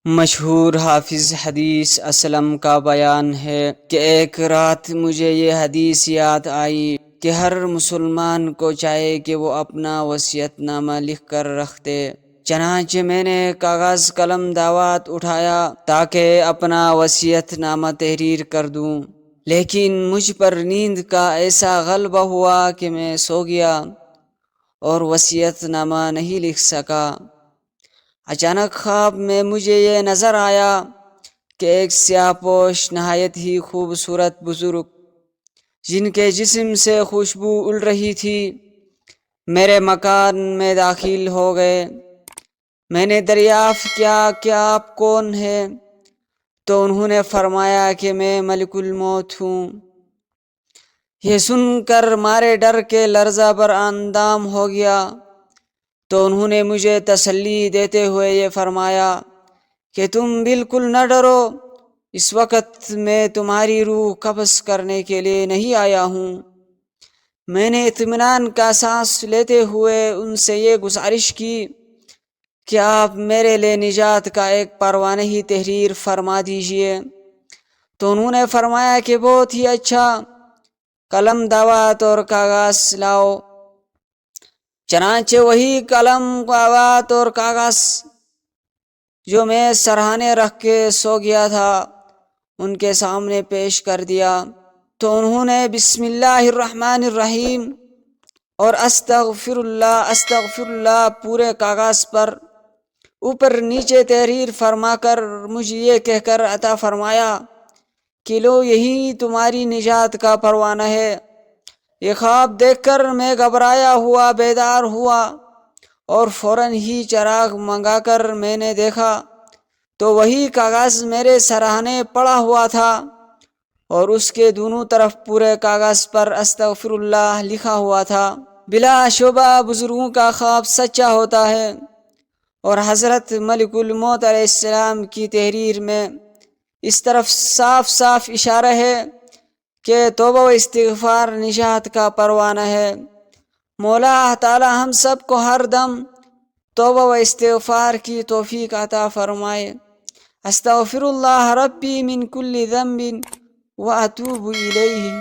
مشہور حافظ حدیث اسلم کا بیان ہے کہ ایک رات مجھے یہ حدیث یاد آئی کہ ہر مسلمان کو چاہیے کہ وہ اپنا وصیت نامہ لکھ کر رکھ دے۔ چنانچہ میں نے کاغذ قلم دعوت اٹھایا تاکہ اپنا وصیت نامہ تحریر کر دوں، لیکن مجھ پر نیند کا ایسا غلبہ ہوا کہ میں سو گیا اور وصیت نامہ نہیں لکھ سکا۔ اچانک خواب میں مجھے یہ نظر آیا کہ ایک سیاہ پوش نہایت ہی خوبصورت بزرگ جن کے جسم سے خوشبو اڑ رہی تھی میرے مکان میں داخل ہو گئے۔ میں نے دریافت کیا کہ آپ کون ہیں؟ تو انہوں نے فرمایا کہ میں ملک الموت ہوں۔ یہ سن کر مارے ڈر کے لرزہ بر اندام ہو گیا۔ تو انہوں نے مجھے تسلی دیتے ہوئے یہ فرمایا کہ تم بالکل نہ ڈرو، اس وقت میں تمہاری روح قبض کرنے کے لیے نہیں آیا ہوں۔ میں نے اطمینان کا سانس لیتے ہوئے ان سے یہ گزارش کی کہ آپ میرے لیے نجات کا ایک پروانہ ہی تحریر فرما دیجئے۔ تو انہوں نے فرمایا کہ بہت ہی اچھا، قلم دعوت اور کاغذ لاؤ۔ چنانچہ وہی قلم دعوت اور کاغذ جو میں سرہانے رکھ کے سو گیا تھا ان کے سامنے پیش کر دیا۔ تو انہوں نے بسم اللہ الرحمن الرحیم اور استغفر اللہ پورے کاغذ پر اوپر نیچے تحریر فرما کر مجھے یہ کہہ کر عطا فرمایا کہ لو یہی تمہاری نجات کا پروانہ ہے۔ یہ خواب دیکھ کر میں گھبرایا ہوا بیدار ہوا اور فوراً ہی چراغ منگا کر میں نے دیکھا تو وہی کاغذ میرے سرہانے پڑا ہوا تھا اور اس کے دونوں طرف پورے کاغذ پر استغفر اللہ لکھا ہوا تھا۔ بلا شبہ بزرگوں کا خواب سچا ہوتا ہے، اور حضرت ملک الموت علیہ السلام کی تحریر میں اس طرف صاف صاف اشارہ ہے کہ توبہ و استغفار نجات کا پروانہ ہے۔ مولا تعالی ہم سب کو ہر دم توبہ و استغفار کی توفیق عطا فرمائے۔ استغفر اللہ ربی من کل ذنب واتوب الیہ۔